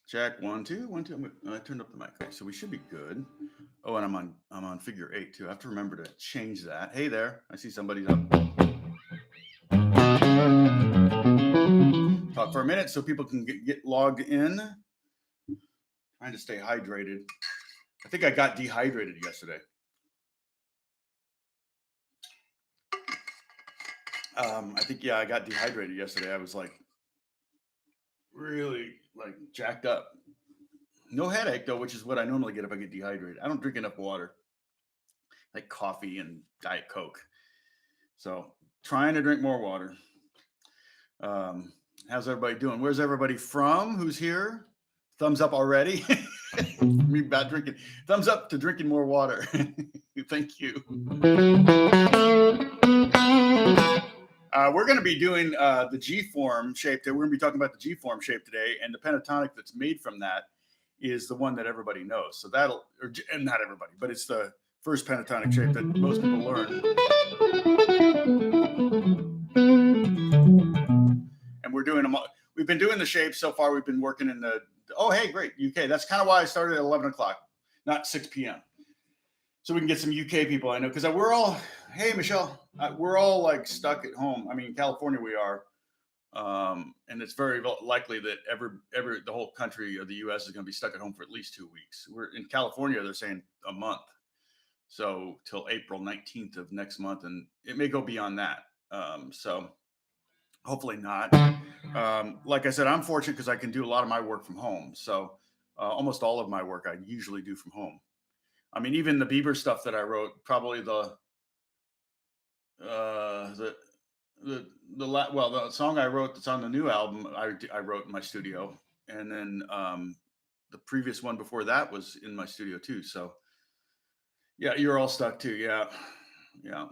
Check 1 2 1 2. I turned up the mic. Okay, so we should be good. Oh, and I'm on figure eight too. I have to remember to change that. Hey there, I see somebody's up. Talk for a minute so people can get logged in. Trying to stay hydrated. I think I got dehydrated yesterday. I think I got dehydrated yesterday. I was like really like jacked up. No headache though, which is what I normally get if I get dehydrated. I don't drink enough water, like coffee and Diet Coke. So trying to drink more water. Um, how's everybody doing? Where's everybody from? Who's here? Thumbs up already. Me about drinking. Thumbs up to drinking more water. Thank you. We're going to be doing the G form shape. We're going to be talking about the G form shape today, and the pentatonic that's made from that is the one that everybody knows. So and not everybody, but it's the first pentatonic shape that most people learn. And we've been doing the shapes so far. We've been working in oh, hey, great, UK. That's kind of why I started at 11 o'clock, not 6 p.m. So we can get some UK people I know, because we're all, hey, Michelle, we're all like stuck at home. I mean, California we are. And it's very likely that the whole country of the U.S. is going to be stuck at home for at least 2 weeks. We're in California; they're saying a month, so till April 19th of next month, and it may go beyond that. So hopefully not. Like I said, I'm fortunate because I can do a lot of my work from home. So almost all of my work I usually do from home. I mean, even the Bieber stuff that I wrote, probably the uh, the the song I wrote that's on the new album I wrote in my studio, and then the previous one before that was in my studio too. So yeah, you're all stuck too. Yeah, yeah.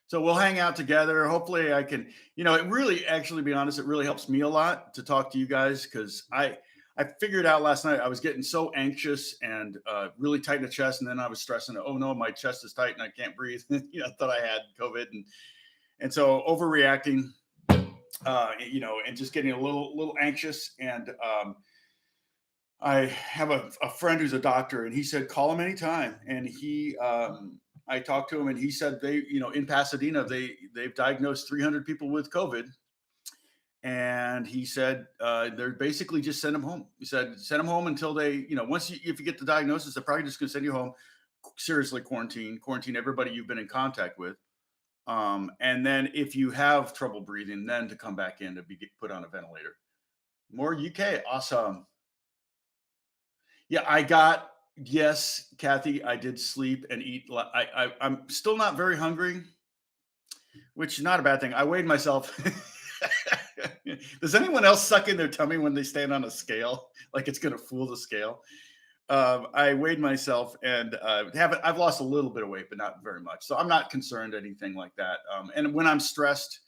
So we'll hang out together. Hopefully, I can. It really, actually, be honest, it really helps me a lot to talk to you guys, because I figured out last night I was getting so anxious and really tight in the chest, and then I was stressing. Oh no, my chest is tight and I can't breathe. I thought I had COVID, and so overreacting, and just getting a little anxious. And I have a friend who's a doctor, and he said call him anytime. And I talked to him, and he said in Pasadena they've diagnosed 300 people with COVID, and he said they're basically just send them home. He said send them home until they if you get the diagnosis, they're probably just going to send you home. Seriously, quarantine everybody you've been in contact with. And then if you have trouble breathing, then to come back in to be put on a ventilator. More UK, awesome. Yeah, yes, Kathy, I did sleep and eat. I'm still not very hungry, which is not a bad thing. I weighed myself. Does anyone else suck in their tummy when they stand on a scale? Like it's going to fool the scale? I weighed myself and I've lost a little bit of weight, but not very much. So I'm not concerned anything like that. And when I'm stressed,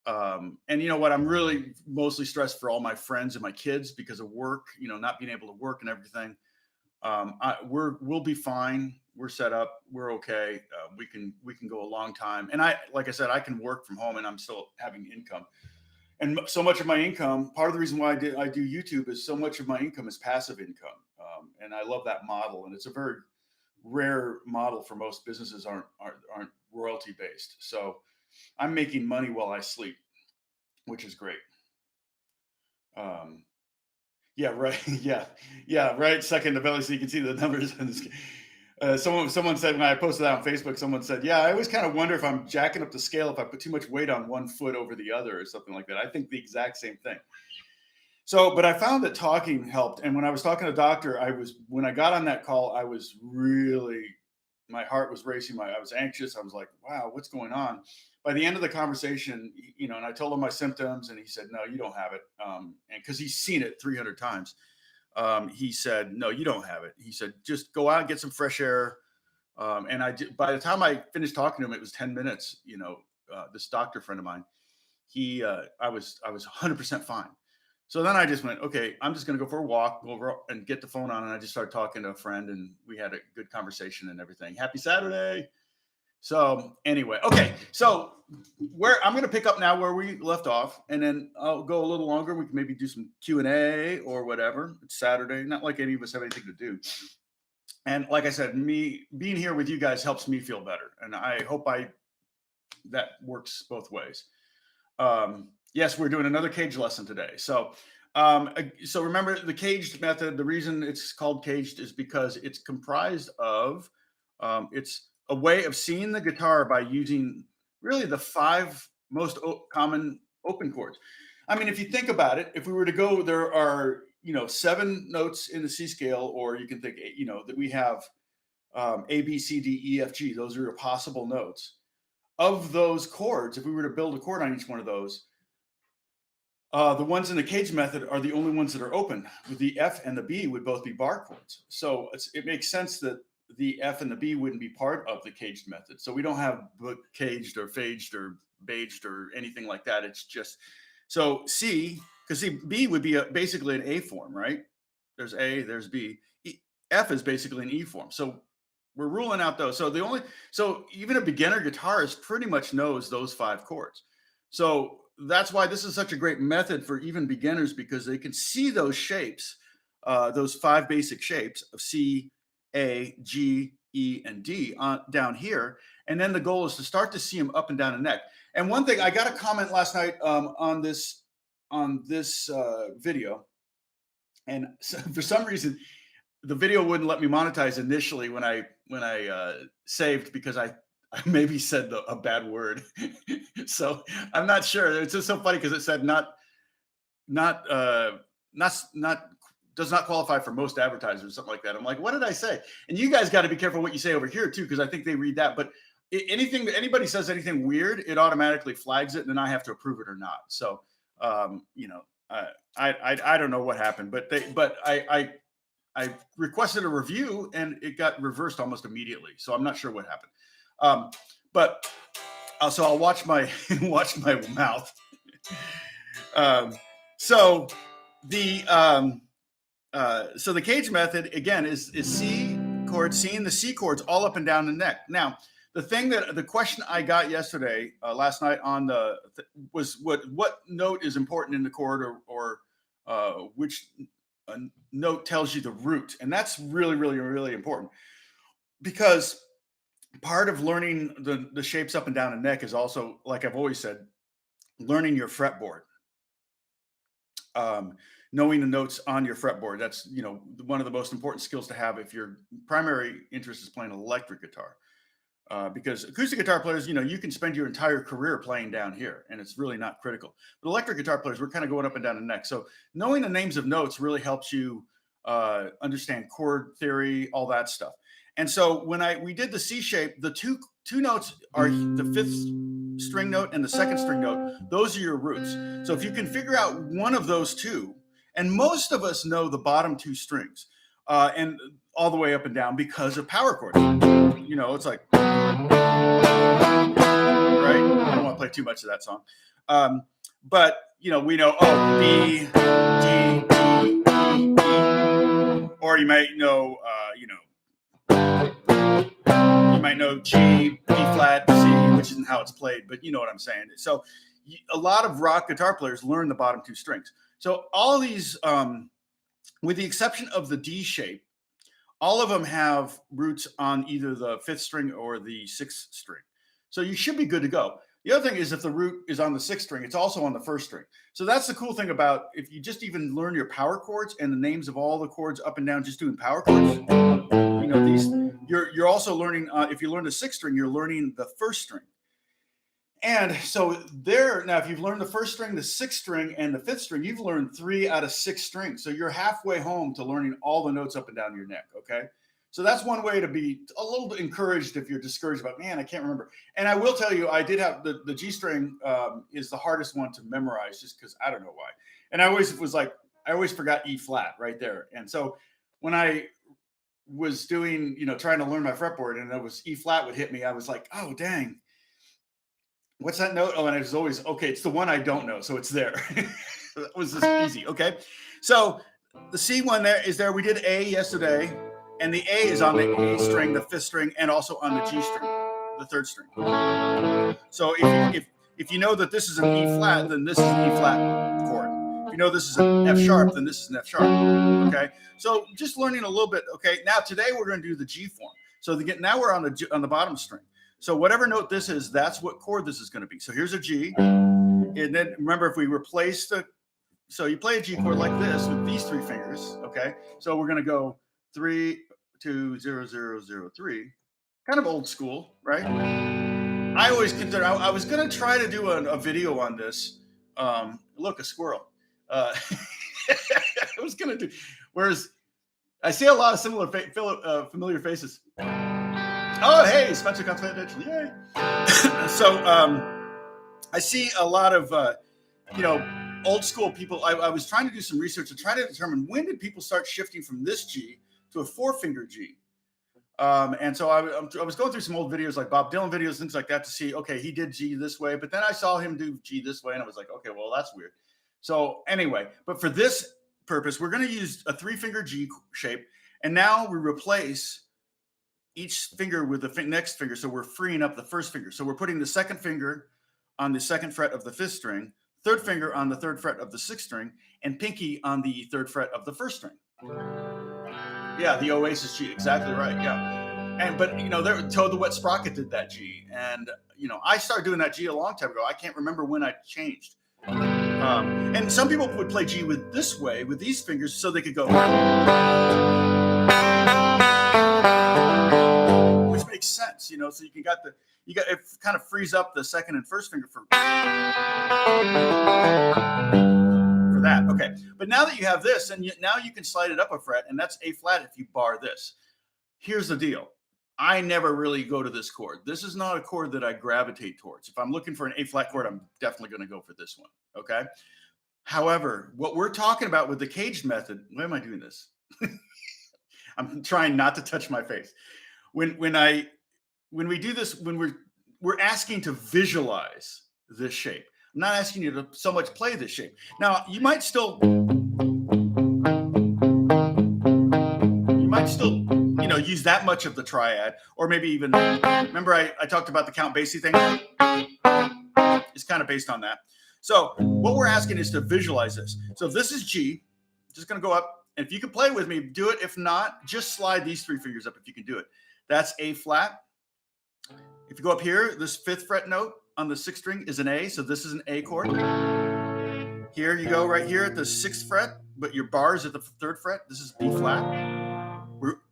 and you know what, I'm really mostly stressed for all my friends and my kids because of work, not being able to work and everything. We'll be fine. We're set up. We're okay. We can go a long time. And like I said, I can work from home and I'm still having income. And so much of my income, part of the reason why I do YouTube is so much of my income is passive income. And I love that model. And it's a very rare model for most businesses aren't royalty based. So I'm making money while I sleep, which is great. Um, yeah, right. Yeah, right. Second the belly, so you can see the numbers. Someone said when I posted that on Facebook, someone said, "Yeah, I always kind of wonder if I'm jacking up the scale if I put too much weight on one foot over the other or something like that." I think the exact same thing. So, but I found that talking helped. And when I was talking to the doctor, when I got on that call, I was really, my heart was racing. I was anxious. I was like, wow, what's going on? By the end of the conversation, and I told him my symptoms, and he said, no, you don't have it. And because he's seen it 300 times, he said, no, you don't have it. He said, just go out and get some fresh air. And I did. By the time I finished talking to him, it was 10 minutes. This doctor friend of mine, I was 100% fine. So then I just went, okay, I'm just going to go for a walk, go over and get the phone on. And I just started talking to a friend, and we had a good conversation and everything. Happy Saturday. So anyway, okay. So where I'm going to pick up now where we left off, and then I'll go a little longer. We can maybe do some Q&A or whatever. It's Saturday, not like any of us have anything to do. And like I said, me being here with you guys helps me feel better, and I hope that works both ways. Yes, we're doing another cage lesson today. So remember the caged method. The reason it's called caged is because it's comprised of it's a way of seeing the guitar by using really the five most common open chords. I mean, if you think about it, if we were to go, there are 7 notes in the C scale, or you can think that we have A, B, C, D, E, F, G. Those are your possible notes. Of those chords, if we were to build a chord on each one of those, the ones in the cage method are the only ones that are open. The F and the B would both be bar chords. So it makes sense that the F and the B wouldn't be part of the caged method. So we don't have caged or phaged or baged or anything like that. It's just, so C, because see, B would be basically an A form, right? There's A, there's B. F is basically an E form. So we're ruling out those. So even a beginner guitarist pretty much knows those 5 chords. So that's why this is such a great method for even beginners, because they can see those shapes, those 5 basic shapes of C, A, G, E, and D down here. And then the goal is to start to see them up and down the neck. And one thing, I got a comment last night on this video, and for some reason, the video wouldn't let me monetize initially when I saved, because I maybe said a bad word. So I'm not sure. It's just so funny because it said does not qualify for most advertisers, or something like that. I'm like, what did I say? And you guys got to be careful what you say over here too, because I think they read that. But anything that anybody says anything weird, it automatically flags it, and then I have to approve it or not. So I don't know what happened, but I requested a review and it got reversed almost immediately. So I'm not sure what happened. But so I'll watch my mouth. So the cage method again is C chord, seeing the C chords all up and down the neck. Now, the question I got yesterday, last night on was what note is important in the chord, or which note tells you the root. And that's really, really, really important, because part of learning the shapes up and down the neck is also, like I've always said, learning your fretboard. Knowing the notes on your fretboard. That's, one of the most important skills to have if your primary interest is playing electric guitar. Because acoustic guitar players, you can spend your entire career playing down here and it's really not critical. But electric guitar players, we're kind of going up and down the neck. So knowing the names of notes really helps you understand chord theory, all that stuff. And so when we did the C shape, the two notes are the 5th string note and the 2nd string note. Those are your roots. So if you can figure out one of those two, and most of us know the bottom 2 strings, and all the way up and down because of power chords. It's like, right? I don't want to play too much of that song. But, we know, B, D, E, E, E. Or you might know, you might know G, B flat, C, which isn't how it's played, but you know what I'm saying. So a lot of rock guitar players learn the bottom 2 strings. So all these, with the exception of the D shape, all of them have roots on either the 5th string or the 6th string. So you should be good to go. The other thing is, if the root is on the 6th string, it's also on the 1st string. So that's the cool thing about, if you just even learn your power chords and the names of all the chords up and down, just doing power chords, these, you're also learning, if you learn the 6th string, you're learning the 1st string. And so now, if you've learned the 1st string, the 6th string, and the 5th string, you've learned 3 out of 6 strings. So you're halfway home to learning all the notes up and down your neck, okay? So that's one way to be a little bit encouraged if you're discouraged about, man, I can't remember. And I will tell you, I did have the G string is the hardest one to memorize, just because I don't know why. And I always forgot E flat right there. And so when I was doing, trying to learn my fretboard, and it was E flat would hit me, I was like, oh, dang. What's that note? Oh, and it was always, okay, it's the one I don't know. So it's there. That was just easy. Okay. So the C one there is there. We did A yesterday, and the A is on the A string, the 5th string, and also on the G string. the third string. So if you know that this is an E flat, then this is an E flat chord. If you know this is an F sharp, then this is an F sharp. Okay. So just learning a little bit. Okay. Now today we're going to do the G form. So now we're on the bottom string. So whatever note this is, that's what chord this is going to be. So here's a G, and then remember if we replace so you play a G chord like this with these three fingers. Okay. So we're going to go 3, 2, 0, 0, 0, 3. Kind of old school, right? I always consider. I was going to try to do a video on this. Look, a squirrel. I was going to do. Whereas I see a lot of similar familiar faces. Oh, hey, Spencer Confidential, yay! So I see a lot of old school people. I was trying to do some research to try to determine when did people start shifting from this G to a 4-finger G. And so I was going through some old videos, like Bob Dylan videos, things like that, to see, okay, he did G this way, but then I saw him do G this way, and I was like, okay, well, that's weird. So anyway, but for this purpose, we're going to use a 3-finger G shape, and now we replace each finger with the next finger, so we're freeing up the first finger. So we're putting the second finger on the 2nd fret of the 5th string, 3rd finger on the 3rd fret of the 6th string, and pinky on the 3rd fret of the 1st string. Yeah, the Oasis G, exactly right. Yeah, but Toad the Wet Sprocket did that G, and I started doing that G a long time ago. I can't remember when I changed. And some people would play G with this way, with these fingers, so they could go, which makes sense, So you got it kind of frees up the 2nd and 1st finger for that. Okay, but now that you have this, and now you can slide it up a fret, and that's A flat if you bar this. Here's the deal. I never really go to this chord. This is not a chord that I gravitate towards. If I'm looking for an A flat chord, I'm definitely going to go for this one. Okay. However, what we're talking about with the CAGED method, why am I doing this? I'm trying not to touch my face. When we do this, when we're asking to visualize this shape. I'm not asking you to so much play this shape. Now, you might still use that much of the triad, or maybe even, remember I talked about the Count Basie thing? It's kind of based on that. So what we're asking is to visualize this. So if this is G, just going to go up. And if you can play with me, do it. If not, just slide these 3 fingers up if you can do it. That's A flat. If you go up here, this 5th fret note on the 6th string is an A, so this is an A chord. Here you go right here at the 6th fret, but your bar is at the 3rd fret. This is B flat.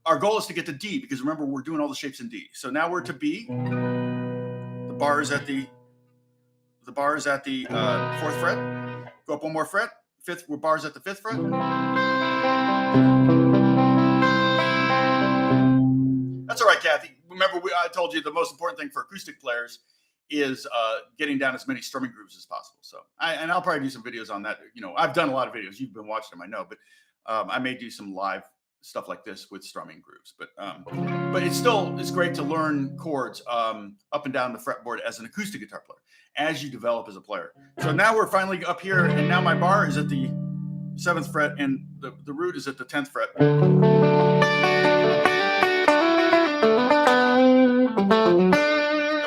Our goal is to get to D, because remember, we're doing all the shapes in D. So now we're to B. The bar is at the 4th fret. Go up one more fret. 5th, bar's at the 5th fret. That's all right, Kathy. Remember, I told you the most important thing for acoustic players is getting down as many strumming grooves as possible. So, I'll probably do some videos on that. I've done a lot of videos. You've been watching them, I know, but I may do some live stuff like this with strumming grooves. But it's great to learn chords up and down the fretboard as an acoustic guitar player as you develop as a player. So now we're finally up here, and now my bar is at the 7th fret, and the root is at the 10th fret.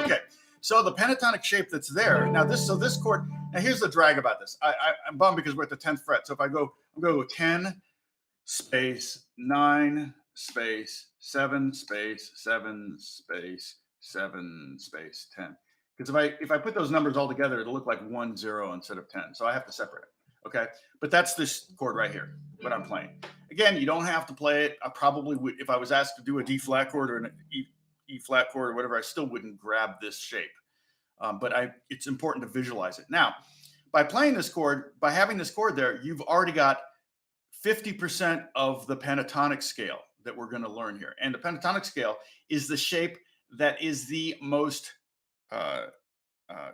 Okay, so the pentatonic shape that's there now. This chord. Now here's the drag about this. I'm bummed because we're at the 10th fret. So if I'm going to go 10 space 9 space 7 space 7 space 7 space 10. Because if I put those numbers all together, it'll look like 1 0 instead of 10. So I have to separate it. Okay, but that's this chord right here, what I'm playing. Again, you don't have to play it. I probably would, if I was asked to do a D flat chord or an E flat chord or whatever, I still wouldn't grab this shape. But it's important to visualize it. Now, by playing this chord, by having this chord there, you've already got 50% of the pentatonic scale that we're going to learn here. And the pentatonic scale is the shape that is the most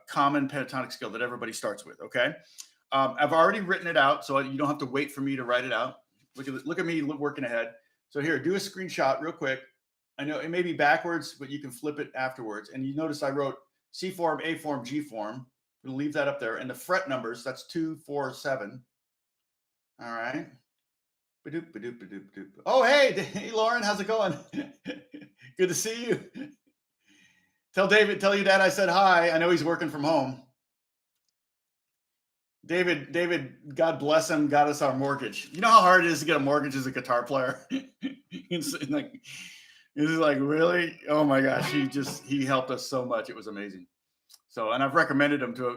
common pentatonic scale that everybody starts with. Okay, I've already written it out, so you don't have to wait for me to write it out. Look at me working ahead. So here, do a screenshot real quick. I know it may be backwards, but you can flip it afterwards. And you notice I wrote C form, A form, G form. We'll leave that up there. And the fret numbers, that's 2, 4, 7. All right. Ba-doop, ba-doop, ba-doop, ba-doop. Oh, hey, Lauren, how's it going? Good to see you. Tell your dad I said hi. I know he's working from home. David, God bless him, got us our mortgage. You know how hard it is to get a mortgage as a guitar player? It's like, really? Oh my gosh, he helped us so much. It was amazing. So, and I've recommended him to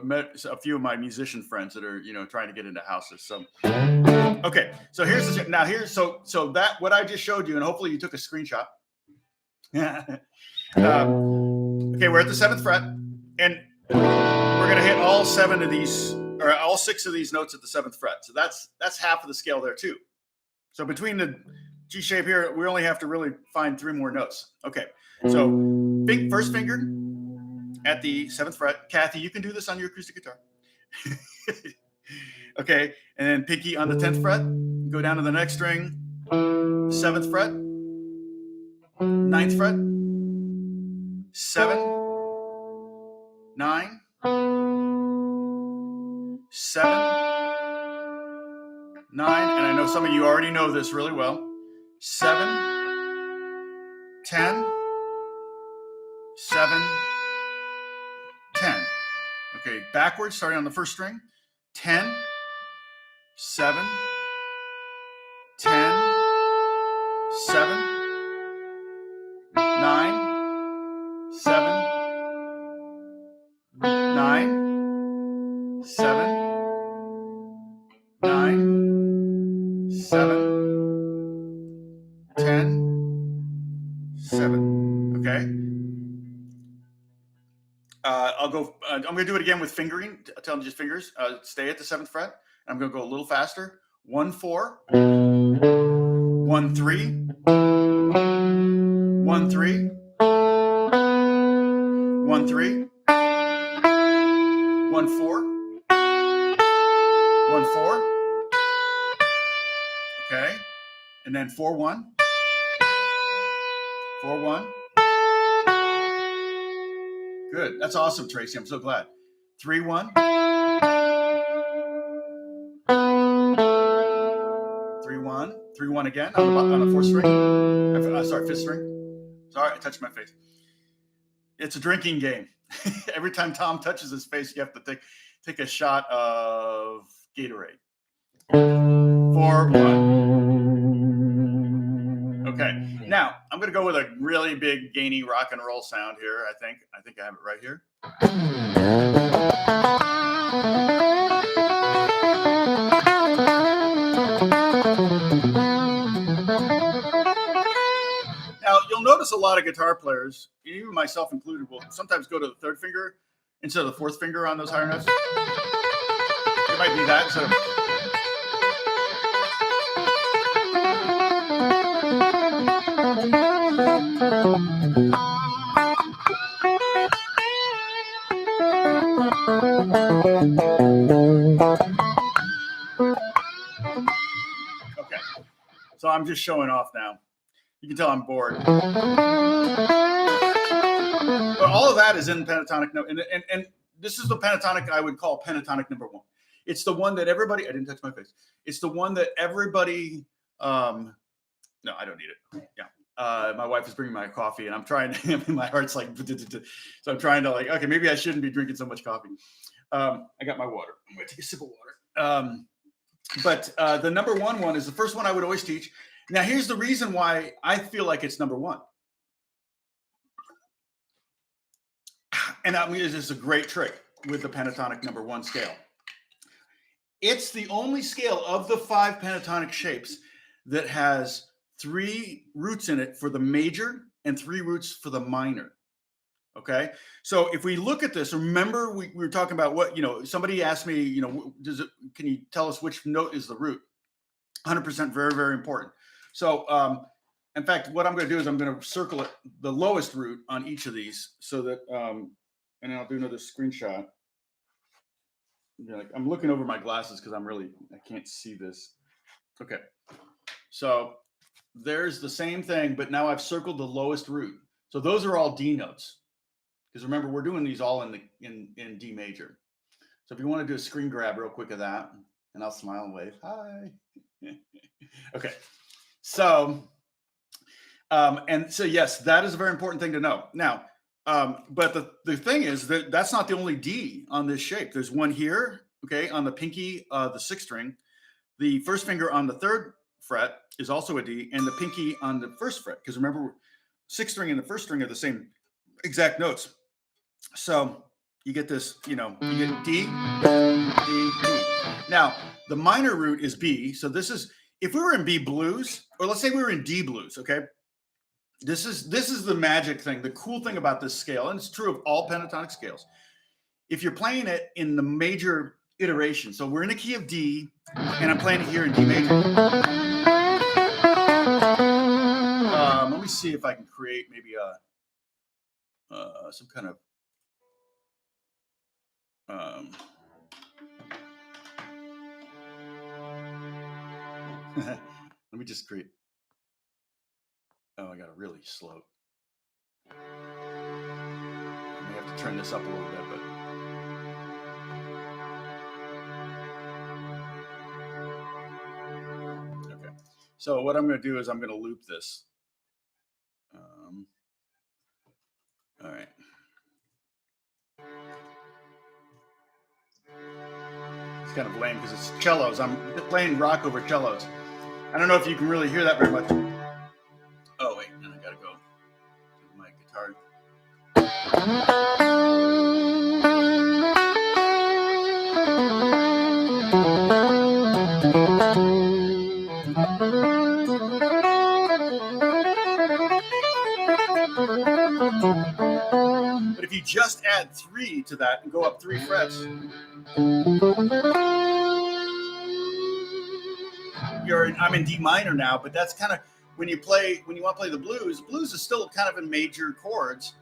a few of my musician friends that are, trying to get into houses. So, okay. So so that, what I just showed you, and hopefully you took a screenshot. Okay. We're at the 7th fret, and we're going to hit all 7 of these, or all 6 of these notes at the 7th fret. So that's half of the scale there too. So between the G shape here, we only have to really find 3 more notes. Okay. So first finger at the 7th fret. Kathy, you can do this on your acoustic guitar. Okay. And then pinky on the 10th fret. Go down to the next string. 7th fret. 9th fret. 7. 9. 7. 9. And I know some of you already know this really well. 7. 10. 7. 10. Okay, backwards, starting on the first string. 10, 7, 10, 7, 9, 7, 9, 7, 9, 7, 10, 7. Okay. I'll go. I'm going to do it again with fingering. Tell them just fingers. Stay at the 7th fret. I'm going to go a little faster. 1 4, 1 3, 1 3, 1 3, 1 4, 1 4. Okay, and then 4 1, 4 1. Good. That's awesome, Tracy. I'm so glad. 3 1. 3 1. 3 1 again on the 4th string. Sorry, 5th string. Sorry, I touched my face. It's a drinking game. Every time Tom touches his face, you have to take a shot of Gatorade. 4 1. Okay. Now I'm going to go with a really big gainy rock and roll sound here. I think I have it right here. Now, you'll notice a lot of guitar players, even myself included, will sometimes go to the 3rd finger instead of the 4th finger on those higher notes. It might be that instead of... Okay, so I'm just showing off now. You can tell I'm bored. But all of that is in pentatonic note. And this is the pentatonic I would call pentatonic number 1. It's the one that everybody, I didn't touch my face. It's the one that everybody, no, I don't need it. Yeah. My wife is bringing my coffee and I'm trying to, my heart's like, so I'm trying to like, okay, maybe I shouldn't be drinking so much coffee. I got my water. I'm going to take a sip of water. But the number 1 one is the first one I would always teach. Now, here's the reason why I feel like it's number 1. And I mean, this is a great trick with the pentatonic number 1 scale. It's the only scale of the 5 pentatonic shapes that has 3 roots in it for the major and 3 roots for the minor. Okay. So if we look at this, remember we were talking about what, somebody asked me, can you tell us which note is the root? 100%, very, very important. So, in fact, what I'm going to do is I'm going to circle it, the lowest root on each of these so that, and I'll do another screenshot. I'm looking over my glasses because I can't see this. Okay. So there's the same thing, but now I've circled the lowest root. So those are all D notes. Because remember, we're doing these all in D major. So if you want to do a screen grab real quick of that, and I'll smile and wave, hi. Okay. So, yes, that is a very important thing to know. Now, But the thing is that that's not the only D on this shape. There's one here, okay, on the pinky, the sixth string. The first finger on the third fret is also a D, and the pinky on the first fret. Because remember, sixth string and the first string are the same exact notes. So you get this, you get D, D, D. Now, the minor root is B. So this is, if we were in B blues, or let's say we were in D blues, okay? This is the magic thing, the cool thing about this scale, and it's true of all pentatonic scales. If you're playing it in the major iteration, so we're in a key of D, and I'm playing it here in D major. Let me see if I can create maybe some kind of let me just create. Oh, I got it really slow. I may have to turn this up a little bit, but okay. So what I'm going to do is I'm going to loop this. All right. It's kind of lame because it's cellos. I'm playing rock over cellos. I don't know if you can really hear that very much. Oh, wait, then I got to go to my guitar. But if you just add 3 to that and go up 3 frets, I'm in D minor now, but that's kind of when you want to play the blues. Blues is still kind of in major chords.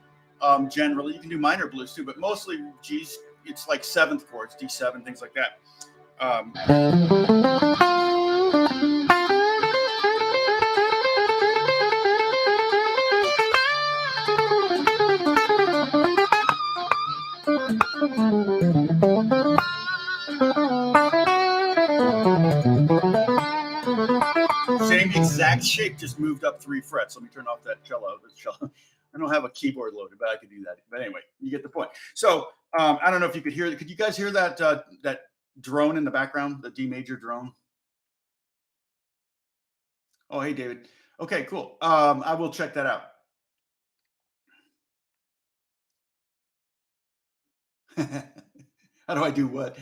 Generally, you can do minor blues too, but mostly G's. It's like 7th chords, D7, things like that. Same exact shape, just moved up 3 frets. Let me turn off that cello. I don't have a keyboard loaded, but I could do that. But anyway, you get the point. So I don't know if you could hear it. Could you guys hear that that drone in the background, the D major drone? Oh, hey, David. Okay, cool. I will check that out. How do I do what?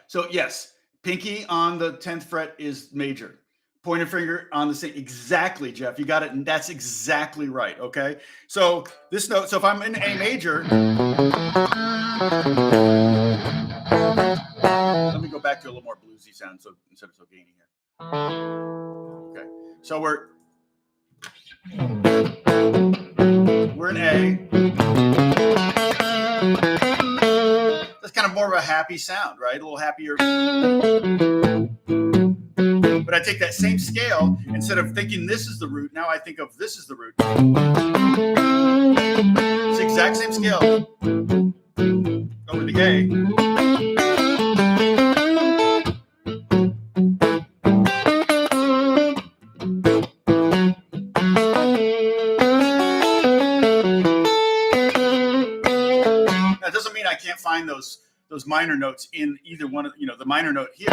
So yes, pinky on the 10th fret is major. Pointer finger on the same. Exactly, Jeff. You got it. And that's exactly right. Okay. So this note, so if I'm in A major, let me go back to a little more bluesy sound so instead of so gainy here. Okay. So we're in A. That's kind of more of a happy sound, right? A little happier. But I take that same scale, instead of thinking this is the root, now I think of this is the root. It's the exact same scale over the A. That doesn't mean I can't find those minor notes in either one of, the minor note here.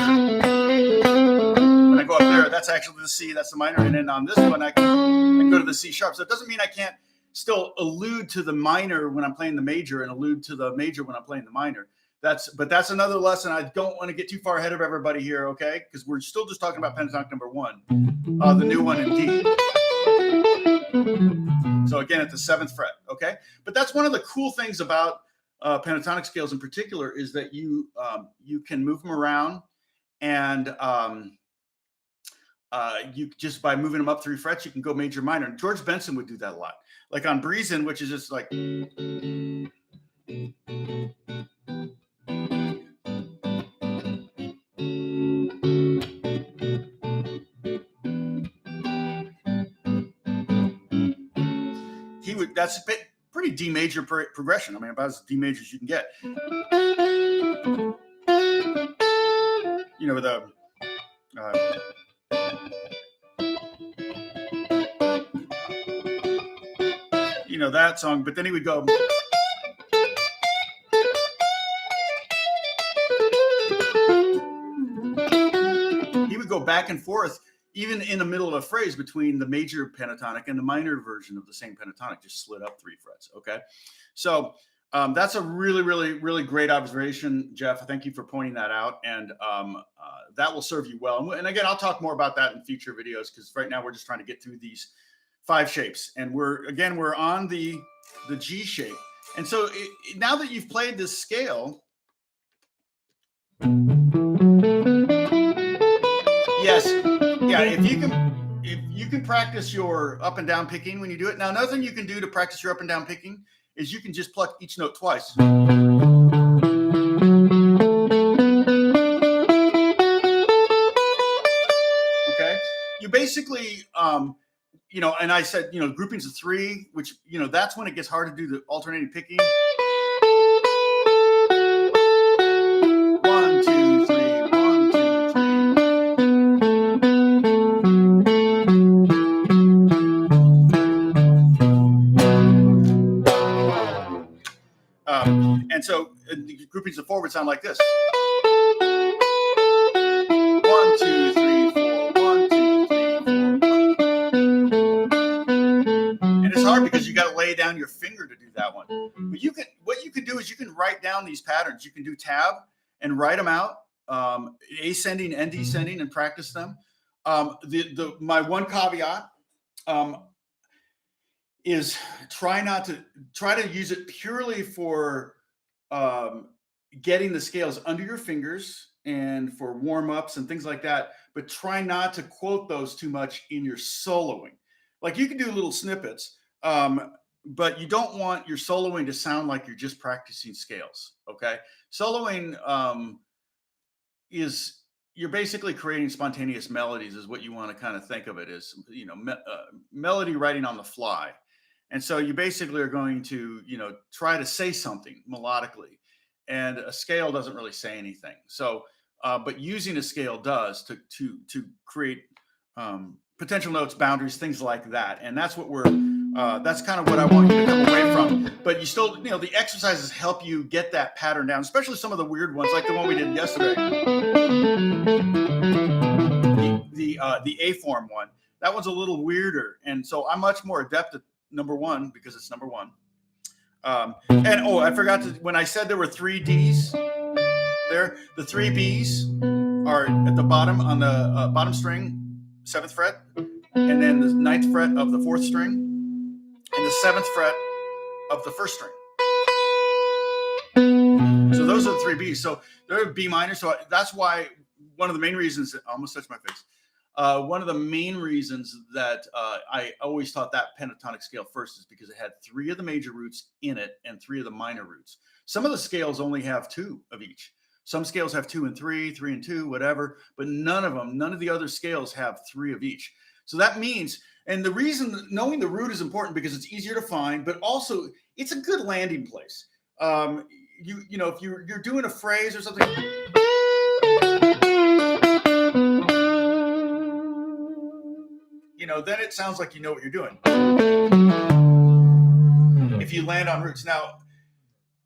When I go up there, that's actually the C, that's the minor. And then on this one, I can go to the C sharp. So it doesn't mean I can't still allude to the minor when I'm playing the major and allude to the major when I'm playing the minor. But that's another lesson. I don't want to get too far ahead of everybody here, okay? Because we're still just talking about pentatonic number 1, the new one in D. So again, at the 7th fret, okay? But that's one of the cool things about pentatonic scales in particular, is that you can move them around, and you just by moving them up 3 frets, you can go major, minor. And George Benson would do that a lot, like on Breezin', which is just like. That's a pretty D major progression. I mean, about as D major as you can get. that song. But then he would go. He would go back and forth, even in the middle of a phrase, between the major pentatonic and the minor version of the same pentatonic, just slid up 3 frets. Okay, so that's a really, really, really great observation, Jeff. Thank you for pointing that out, and that will serve you well. And again, I'll talk more about that in future videos, because right now we're just trying to get through these 5 shapes, and we're on the G shape. And so now that you've played this scale, yes, yeah, if you can practice your up and down picking when you do it. Now, another thing you can do to practice your up and down picking is you can just pluck each note twice. Okay, you basically, and I said, groupings of 3, which, that's when it gets hard to do the alternating picking. 1, 2, 3, 1, 2, 3. And so the groupings of 4 would sound like this. 1, 2, 3, 4. 1, 2, 3, 4. And it's hard because you got to lay down your finger to do that one. But what you can do is you can write down these patterns. You can do tab and write them out, ascending and descending, and practice them. My one caveat is try to use it purely for getting the scales under your fingers and for warm-ups and things like that, but try not to quote those too much in your soloing. Like, you can do little snippets, but you don't want your soloing to sound like you're just practicing scales. Okay, soloing is, you're basically creating spontaneous melodies, is what you want to kind of think of it as, melody writing on the fly. And so you basically are going to, try to say something melodically, and a scale doesn't really say anything. So, but using a scale does to create potential notes, boundaries, things like that. And that's what that's kind of what I want you to come away from. But you still, the exercises help you get that pattern down, especially some of the weird ones, like the one we did yesterday, the A form one. That one's a little weirder, and so I'm much more adept at number 1 because it's number 1. And I forgot to, when I said there were 3 Ds there, the 3 Bs are at the bottom on the bottom string, 7th fret, and then the 9th fret of the 4th string, and the 7th fret of the 1st string. So those are the 3 Bs. So they're B minor. So that's why one of the main reasons, I almost touched my face. One of the main reasons that I always taught that pentatonic scale first is because it had 3 of the major roots in it and 3 of the minor roots. Some of the scales only have 2 of each. Some scales have 2 and 3, 3 and 2, whatever, but none of the other scales have 3 of each. So that means, and the reason knowing the root is important because it's easier to find, but also it's a good landing place. If you're doing a phrase or something, then it sounds like you know what you're doing. If you land on roots. Now,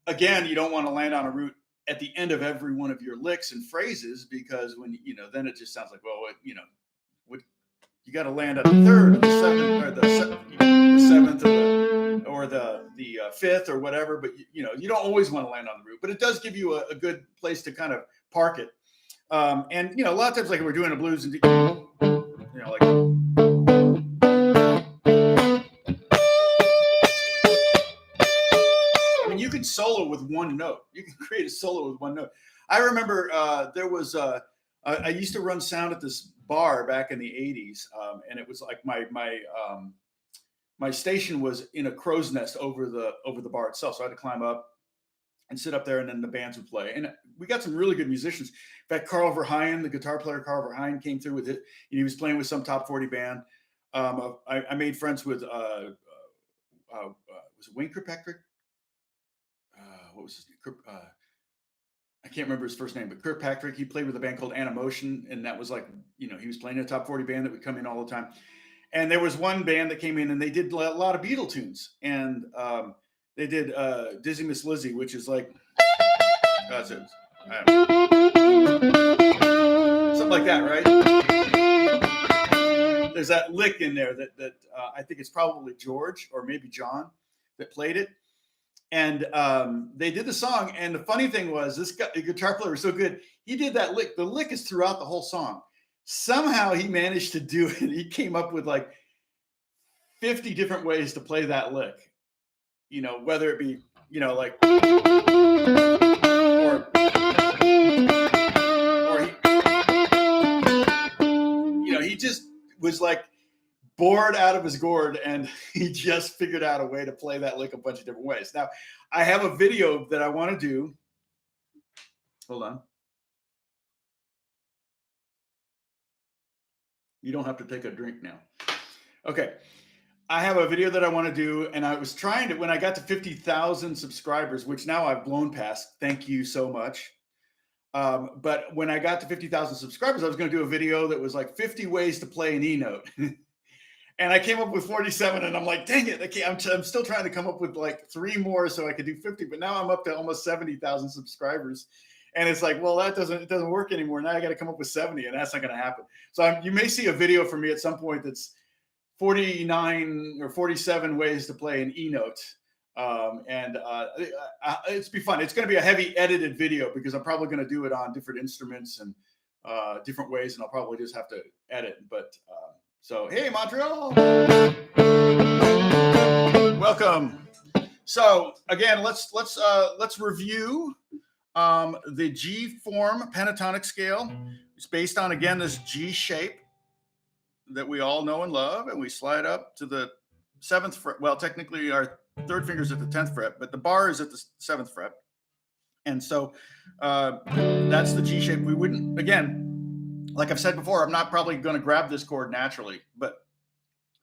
again, you don't want to land on a root at the end of every one of your licks and phrases, because when, then it just sounds like, well, you got to land at the 3rd or the 7th or the 7th or the 5th or whatever. But, you don't always want to land on the root, but it does give you a good place to kind of park it. And, a lot of times, like we're doing a blues and, like, you can solo with 1 note. You can create a solo with 1 note. I remember there was I used to run sound at this bar back in the 80s, and it was like my station was in a crow's nest over the bar itself. So I had to climb up and sit up there, and then the bands would play. And we got some really good musicians. In fact, Carl Verheyen, the guitar player Carl Verheyen, came through with it. He was playing with some top 40 band. I made friends with was it Wayne Kirkpatrick? What was his name? I can't remember his first name, but Kirkpatrick. He played with a band called Animotion, and that was like, he was playing in a top 40 band that would come in all the time. And there was one band that came in and they did a lot of Beatle tunes, and they did Dizzy Miss Lizzy, which is like something like that, right? There's that lick in there that I think it's probably George or maybe John that played it. And they did the song. And the funny thing was, this guitar player was so good. He did that lick. The lick is throughout the whole song. Somehow he managed to do it. He came up with like 50 different ways to play that lick. You know, whether it be, you know, like, or he just was like bored out of his gourd, and he just figured out a way to play that lick a bunch of different ways. Now, I have a video that I want to do. Hold on. You don't have to take a drink now. Okay. I have a video that I want to do, and I was trying to, when I got to 50,000 subscribers, which now I've blown past. Thank you so much. But when I got to 50,000 subscribers, I was going to do a video that was like 50 ways to play an E note. And I came up with 47, and I'm like, dang it. I'm still trying to come up with like 3 more so I could do 50, but now I'm up to almost 70,000 subscribers. And it's like, well, it doesn't work anymore. Now I got to come up with 70, and that's not going to happen. So you may see a video from me at some point that's 49 or 47 ways to play an E note. It's be fun. It's going to be a heavy edited video because I'm probably going to do it on different instruments and different ways, and I'll probably just have to edit. But so, hey, Montreal, welcome. So again, let's review the G form pentatonic scale. It's based on, again, this G shape that we all know and love, and we slide up to the 7th fret. Well, technically our 3rd finger is at the 10th fret, but the bar is at the 7th fret. And so that's the G shape. We wouldn't, again, like I've said before, I'm not probably going to grab this chord naturally, but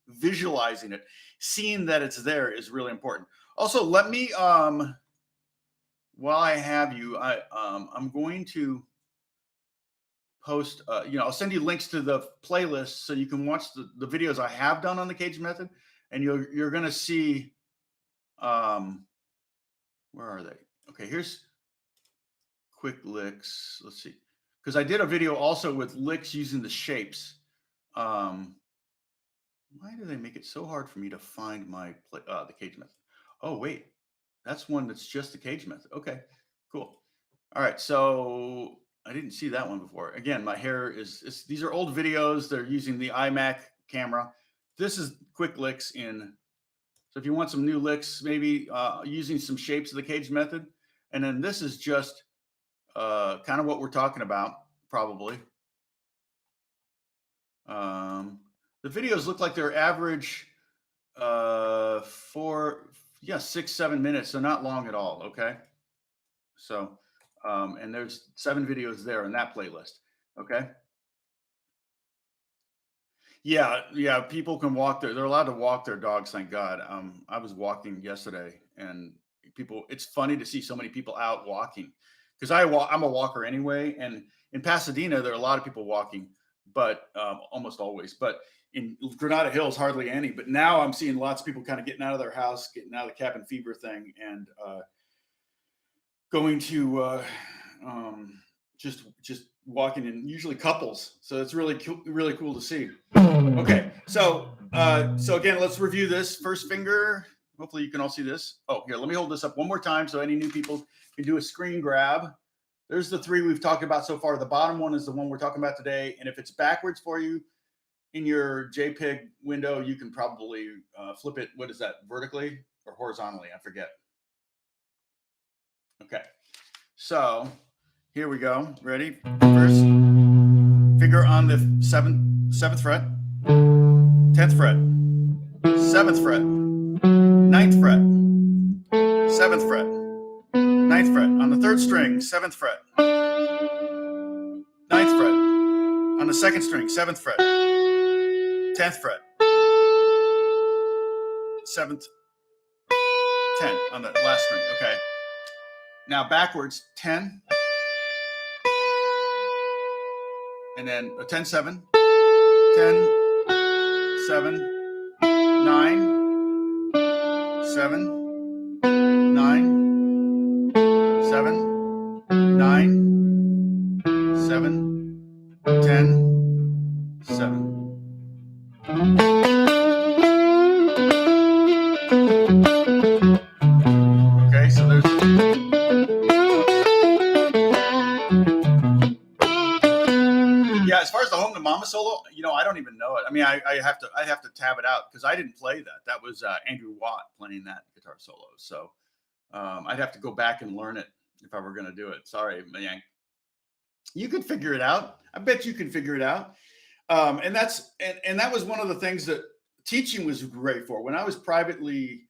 visualizing it, seeing that it's there is really important. Also, let me, while I have you, I'm going to post, I'll send you links to the playlist so you can watch the videos I have done on the CAGED method, and you're going to see, where are they? Okay, here's quick licks. Let's see, because I did a video also with licks using the shapes. Why do they make it so hard for me to find my the CAGED method? Oh wait, that's one that's just the CAGED method. Okay, cool. All right, so I didn't see that one before. Again, my hair these are old videos. They're using the iMac camera. This is quick licks in. So if you want some new licks, maybe using some shapes of the CAGED method. And then this is just kind of what we're talking about, probably. The videos look like they're average 6, 7 minutes. So not long at all, okay? So, and there's 7 videos there in that playlist. Okay. Yeah. People can walk they're allowed to walk their dogs. Thank God. I was walking yesterday, and it's funny to see so many people out walking, because I'm a walker anyway. And in Pasadena, there are a lot of people walking, but almost always, but in Granada Hills, hardly any. But now I'm seeing lots of people kind of getting out of their house, getting out of the cabin fever thing, and going to just walking in, usually couples. So it's really cool to see. Okay, so again, let's review this. First finger. Hopefully you can all see this. Oh, here, let me hold this up one more time so any new people can do a screen grab. There's the 3 we've talked about so far. The bottom one is the one we're talking about today. And if it's backwards for you in your JPEG window, you can probably flip it. What is that, vertically or horizontally? I forget. Okay, so here we go. Ready? First finger on the 7th fret, 10th fret, 7th fret, 9th fret, 7th fret, 9th fret. On the 3rd string, 7th fret, 9th fret. On the 2nd string, 7th fret, 10th fret, 7th, 10 on the last string. Okay. Now backwards, 10, and then a 10, 7, 10, 7, 9, 7, 9, 7, 9, 7, 10, 7. Okay, so there's as far as the Home to Mama solo, I don't even know it. I mean, I have to tab it out because I didn't play that. That was Andrew Watt playing that guitar solo. So I'd have to go back and learn it if I were going to do it. Sorry, Mayank. You could figure it out. I bet you can figure it out. And that was one of the things that teaching was great for. When I was privately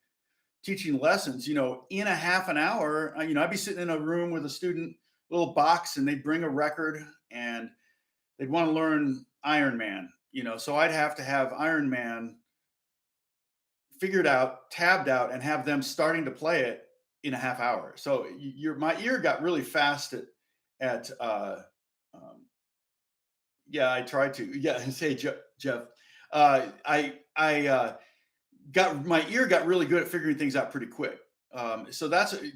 teaching lessons, in a half an hour, I'd be sitting in a room with a student, little box, and they'd bring a record and they'd want to learn Iron Man, so I'd have to have Iron Man figured out, tabbed out, and have them starting to play it in a half hour. So my ear got really fast at I tried to, say Jeff, I got, my ear got really good at figuring things out pretty quick. So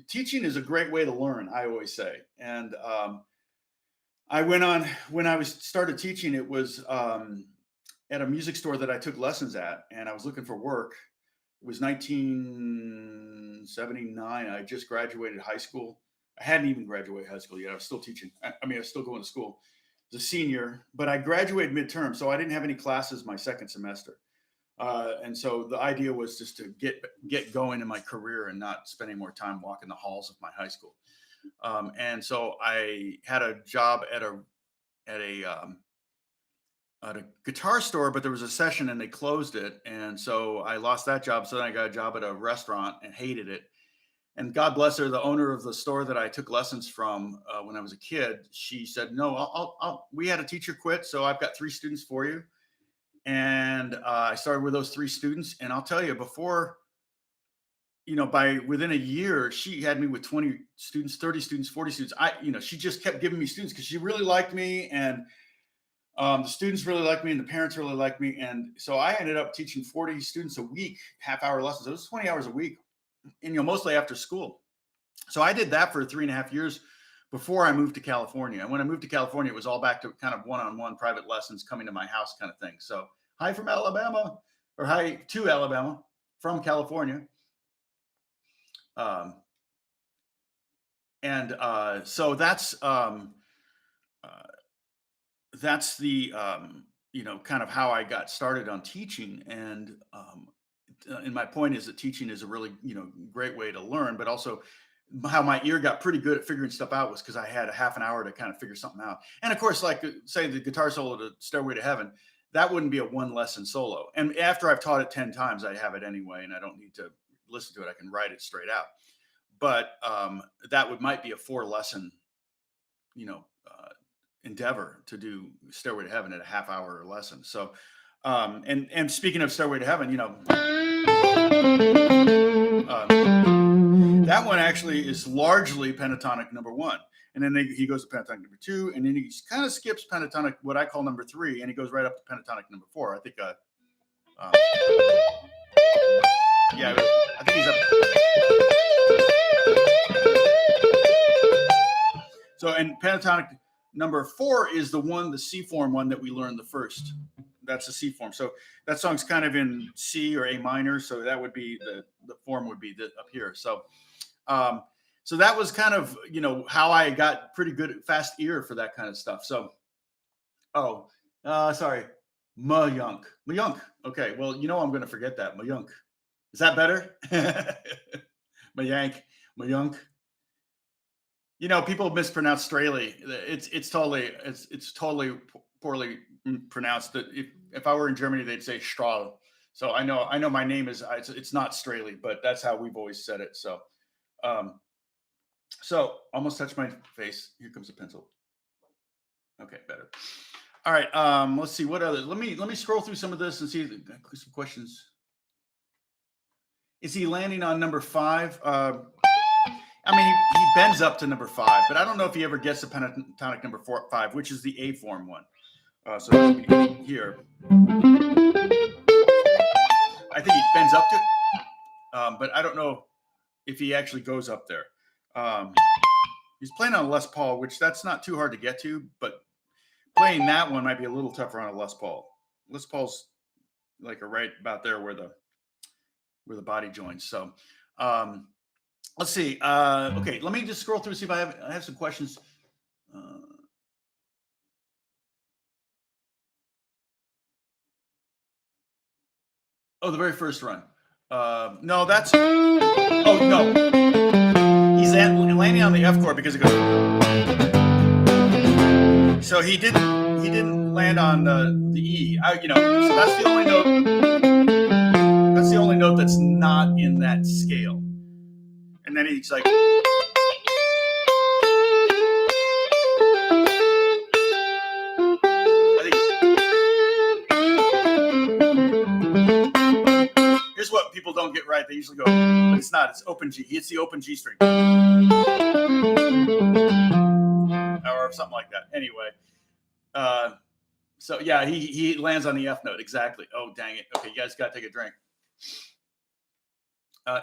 teaching is a great way to learn, I always say. And I went on, when I started teaching, it was at a music store that I took lessons at, and I was looking for work. It was 1979. I just graduated high school. I hadn't even graduated high school yet. I was still teaching. I was still going to school as a senior, but I graduated midterm, so I didn't have any classes my second semester. And so the idea was just to get going in my career and not spending more time walking the halls of my high school. And so I had a job at a guitar store, but there was a session and they closed it. And so I lost that job. So then I got a job at a restaurant and hated it. And God bless her, the owner of the store that I took lessons from when I was a kid, she said, no, we had a teacher quit. So I've got 3 students for you. And I started with those 3 students. And I'll tell you, before, within a year, she had me with 20 students, 30 students, 40 students. She just kept giving me students because she really liked me. And the students really liked me and the parents really liked me. And so I ended up teaching 40 students a week, half-hour lessons. It was 20 hours a week, and mostly after school. So I did that for 3.5 years before I moved to California. And when I moved to California, it was all back to kind of one-on-one private lessons coming to my house kind of thing. So hi from Alabama, or hi to Alabama from California. So that's the kind of how I got started on teaching. And my point is that teaching is a really great way to learn, but also how my ear got pretty good at figuring stuff out was because I had a half an hour to kind of figure something out. And of course, like say the guitar solo to Stairway to Heaven, that wouldn't be a 1 lesson solo. And after I've taught it 10 times, I have it anyway, and I don't need to listen to it. I can write it straight out. But that might be a 4 lesson, endeavor to do Stairway to Heaven at a half-hour lesson. So, and speaking of Stairway to Heaven, that one actually is largely pentatonic number 1. And then he goes to pentatonic number 2, and then he kind of skips pentatonic, what I call number 3, and he goes right up to pentatonic number 4. I think, I think he's up. So, and pentatonic number 4 is the one, the C form one that we learned the first. That's the C form. So that song's kind of in C or A minor. So that would be the form would be up here. So, so that was kind of, how I got pretty good fast ear for that kind of stuff. So, sorry. Mayunk. Okay. Well, I'm going to forget that. Mayunk. Is that better? Mayunk. People mispronounce Strahle. It's totally poorly pronounced. That if I were in Germany, they'd say Strahle. So I know my name is it's not Strahle, but that's how we've always said it. So, almost touched my face. Here comes a pencil. Okay, better. All right. Let's see what other. Let me scroll through some of this and see some questions. Is he landing on number 5? He bends up to number 5, but I don't know if he ever gets to pentatonic number 5, which is the A form one. So here. bends up to, but I don't know if he actually goes up there. He's playing on a Les Paul, which that's not too hard to get to, but playing that one might be a little tougher on a Les Paul. Les Paul's like right about there where the body joins. So let's see. Okay, let me just scroll through, see if I have some questions. Oh, the very first run. No, that's. Oh no, he's landing on the F chord because it goes. So he didn't land on the E. So that's the only note. That's the only note that's not in that scale. And then he's like. Here's what people don't get right. They usually go, but it's not. It's open G. It's the open G string. Or something like that. Anyway. So yeah, he lands on the F note. Exactly. Oh, dang it. Okay, you guys got to take a drink.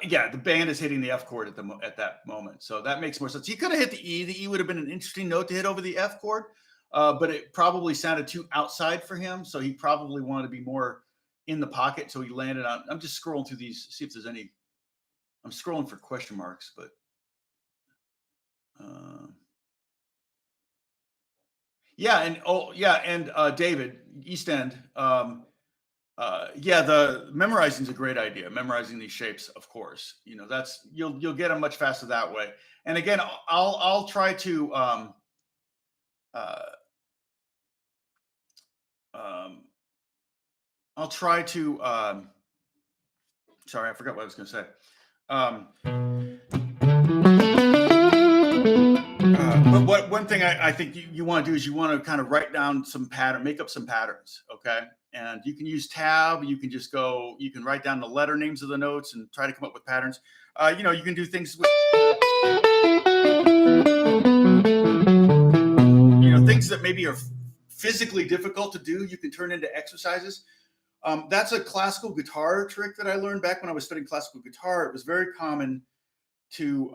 Yeah, the band is hitting the F chord at that moment. So that makes more sense. He could have hit the E. The E would have been an interesting note to hit over the F chord, but it probably sounded too outside for him. So he probably wanted to be more in the pocket. So he landed on. I'm just scrolling through these, see if there's any. I'm scrolling for question marks, but. Yeah, and David East End. Yeah, the memorizing is a great idea. Memorizing these shapes, of course, that's you'll get them much faster that way. And again, I'll try to sorry, I forgot what I was going to say. But one thing I think you want to do is you want to kind of write down some pattern, make up some patterns, okay? And you can use tab. You can just go. You can write down the letter names of the notes and try to come up with patterns. You can do things with, things that maybe are physically difficult to do. You can turn into exercises. That's a classical guitar trick that I learned back when I was studying classical guitar. It was very common to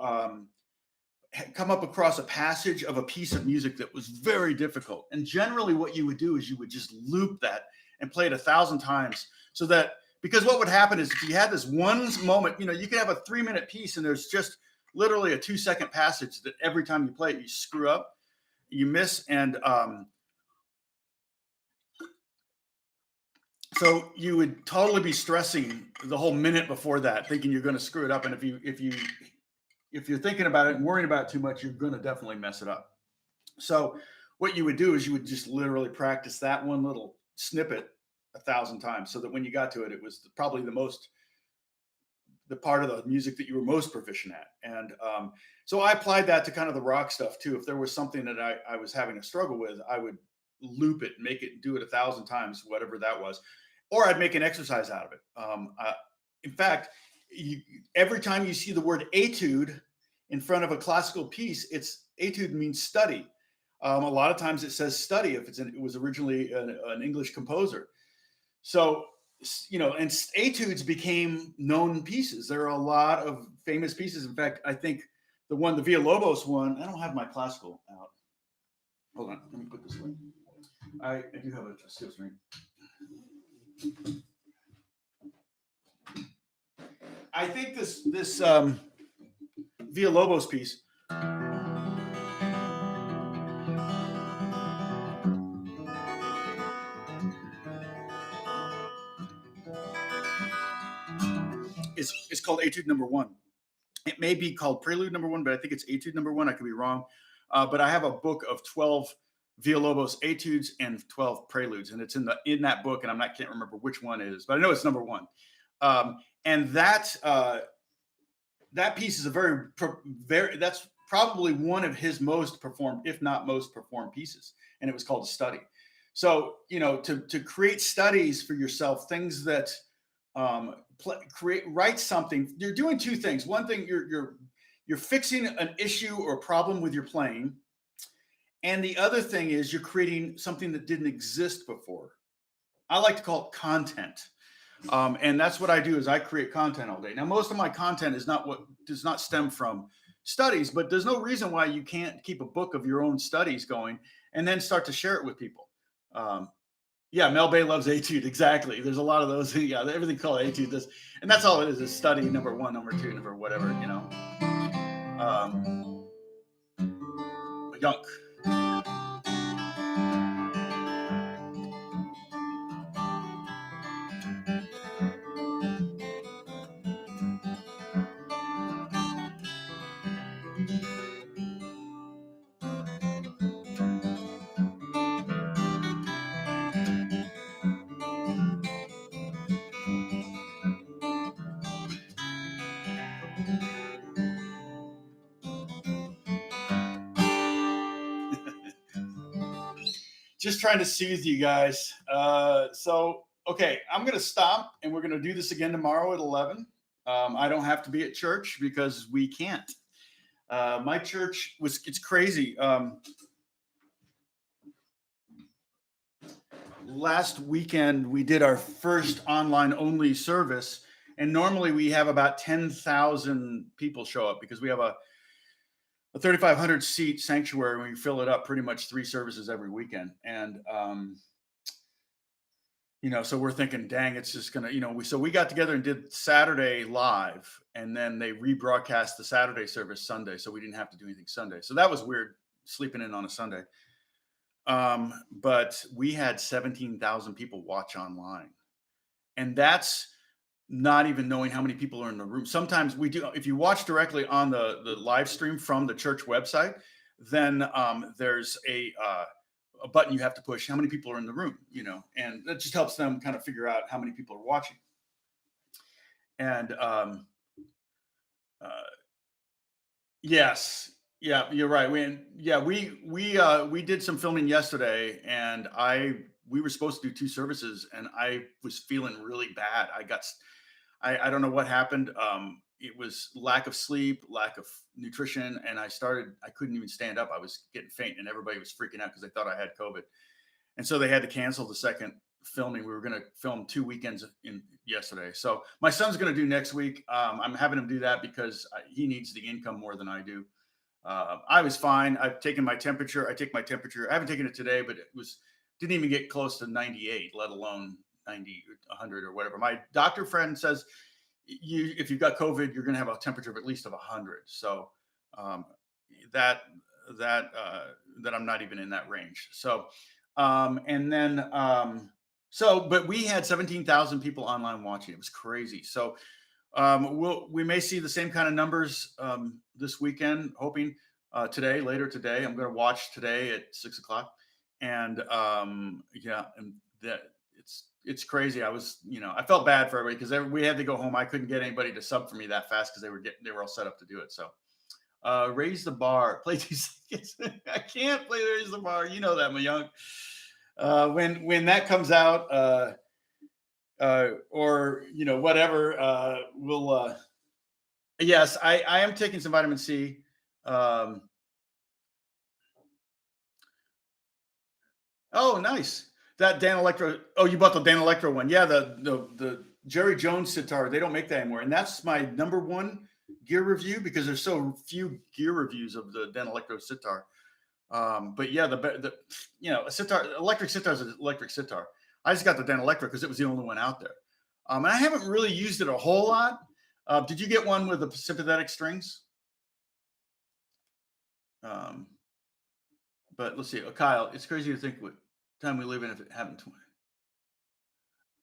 come up across a passage of a piece of music that was very difficult. And generally what you would do is you would just loop that and play it 1,000 times, so that, because what would happen is if you had this one moment, you could have a 3-minute piece and there's just literally a 2-second passage that every time you play it, you screw up, you miss. And so you would totally be stressing the whole minute before that, thinking you're going to screw it up. And if you're thinking about it and worrying about it too much, you're going to definitely mess it up. So what you would do is you would just literally practice that one little snippet 1,000 times, so that when you got to it, it was probably the part of the music that you were most proficient at. And so I applied that to kind of the rock stuff too. If there was something that I was having a struggle with, I would loop it, make it, do it 1,000 times, whatever that was, or I'd make an exercise out of it. In fact, every time you see the word etude in front of a classical piece, etude means study. A lot of times it says study if it was originally an English composer. So, and etudes became known pieces. There are a lot of famous pieces. In fact, I think the Villalobos one, I don't have my classical out. Hold on, let me put this away. I do have a steel string. I think this Villalobos piece is called Etude Number 1. It may be called Prelude Number 1, but I think it's Etude Number 1. I could be wrong. But I have a book of 12 Villalobos etudes and 12 preludes, and it's in that book, and can't remember which one it is, but I know it's number 1. And that piece is that's probably one of his most performed, if not most performed pieces, and it was called Study. So to create studies for yourself, things that write something. You're doing two things. One thing, you're fixing an issue or problem with your playing. And the other thing is you're creating something that didn't exist before. I like to call it content. And that's what I do is I create content all day. Now, most of my content is not what does not stem from studies, but there's no reason why you can't keep a book of your own studies going and then start to share it with people. Um, yeah, Mel Bay loves Etude. Exactly. There's a lot of those. Yeah, everything called Etude. This, and that's all it is study number one, number two, number whatever, Yunk. Just trying to soothe you guys. Okay, I'm going to stop and we're going to do this again tomorrow at 11. I don't have to be at church because we can't. My church it's crazy. Last weekend, we did our first online only service. And normally we have about 10,000 people show up because we have a 3,500 seat sanctuary and we fill it up pretty much 3 services every weekend. And, so we're thinking, dang, it's just gonna, we got together and did Saturday live, and then they rebroadcast the Saturday service Sunday, so we didn't have to do anything Sunday. So that was weird, sleeping in on a Sunday. But we had 17,000 people watch online, and that's not even knowing how many people are in the room. Sometimes we do, if you watch directly on the live stream from the church website, then there's a button you have to push, how many people are in the room, and that just helps them kind of figure out how many people are watching. And yes, yeah, you're right. We did some filming yesterday, and we were supposed to do 2 services, and I was feeling really bad. I don't know what happened. It was lack of sleep, lack of nutrition, and I couldn't even stand up. I was getting faint, and everybody was freaking out because they thought I had COVID. And so they had to cancel the second filming. We were going to film 2 weekends in yesterday. So my son's going to do next week. I'm having him do that because he needs the income more than I do. I was fine. I've taken my temperature. I take my temperature. I haven't taken it today, but didn't even get close to 98, let alone 90, 100 or whatever. My doctor friend says if you've got COVID, you're going to have a temperature of at least of 100. So that I'm not even in that range. So but we had 17,000 people online watching. It was crazy. So we may see the same kind of numbers this weekend, hoping later today. I'm going to watch today at 6:00. And and that it's crazy. I felt bad for everybody because we had to go home. I couldn't get anybody to sub for me that fast because they were all set up to do it. So raise the bar, play these. I can't play raise the bar. You know that, my young. When that comes out, or whatever, we'll. Yes, I am taking some vitamin C. Oh, nice. That Dan Electro. Oh, you bought the Dan Electro one. Yeah, the Jerry Jones sitar. They don't make that anymore. And that's my number one gear review because there's so few gear reviews of the Dan Electro sitar. But yeah, a sitar, electric sitar is an electric sitar. I just got the Dan Electro because it was the only one out there. And I haven't really used it a whole lot. Did you get one with the sympathetic strings? But let's see. Kyle, it's crazy to think what time we live in if it happened.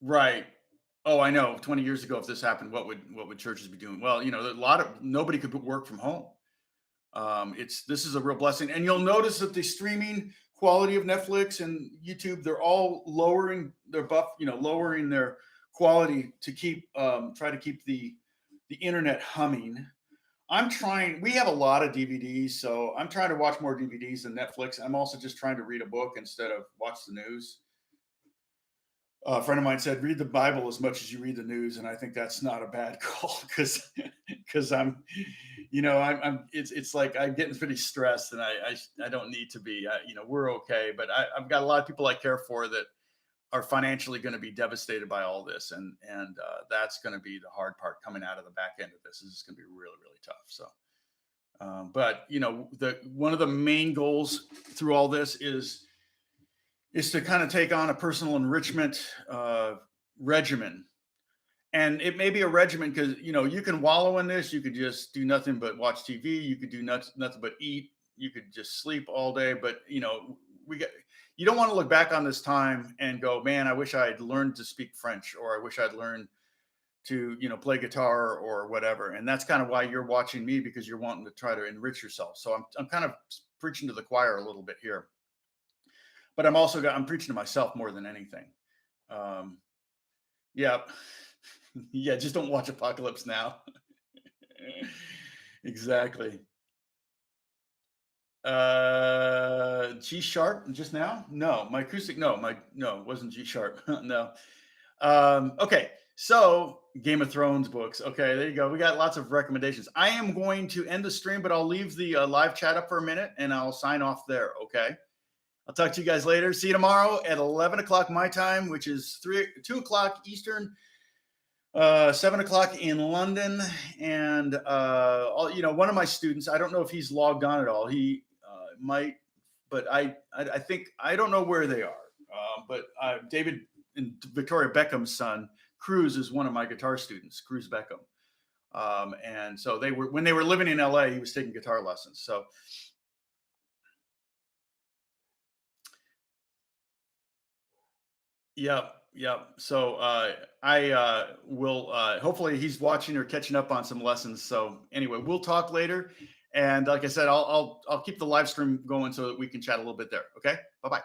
Right. Oh, I know. 20 years ago, if this happened, what would churches be doing? Well, nobody could work from home. This is a real blessing, and you'll notice that the streaming quality of Netflix and YouTube, they're all lowering lowering their quality to try to keep the internet humming. We have a lot of DVDs, so I'm trying to watch more DVDs than Netflix. I'm also just trying to read a book instead of watch the news. A friend of mine said, read the Bible as much as you read the news. And I think that's not a bad call because it's like I'm getting pretty stressed and I don't need to be, we're okay. But I've got a lot of people I care for that are financially going to be devastated by all this, and that's going to be the hard part coming out of the back end of this. This is going to be really really tough. So, but the one of the main goals through all this is to kind of take on a personal enrichment regimen. And it may be a regimen because you can wallow in this. You could just do nothing but watch TV. You could do nothing but eat. You could just sleep all day. But you don't want to look back on this time and go, man, I wish I had learned to speak French, or I wish I'd learned to play guitar or whatever. And that's kind of why you're watching me, because you're wanting to try to enrich yourself. So I'm kind of preaching to the choir a little bit here, but I'm preaching to myself more than anything. Yeah. Yeah, just don't watch Apocalypse Now. Exactly. G sharp just now? No, my acoustic. No, it wasn't G sharp. No. Okay, so Game of Thrones books. Okay, there you go. We got lots of recommendations. I am going to end the stream, but I'll leave the live chat up for a minute and I'll sign off there. Okay. I'll talk to you guys later. See you tomorrow at 11 o'clock my time, which is 2 o'clock Eastern, 7 o'clock in London. And one of my students, I don't know if he's logged on at all. He might, but I think, I don't know where they are. But David and Victoria Beckham's son, Cruz, is one of my guitar students, Cruz Beckham. And so when they were living in LA, he was taking guitar lessons. So Yep. Yep. So I will hopefully he's watching or catching up on some lessons. So anyway, we'll talk later. And like I said, I'll keep the live stream going so that we can chat a little bit there. Okay. Bye-bye.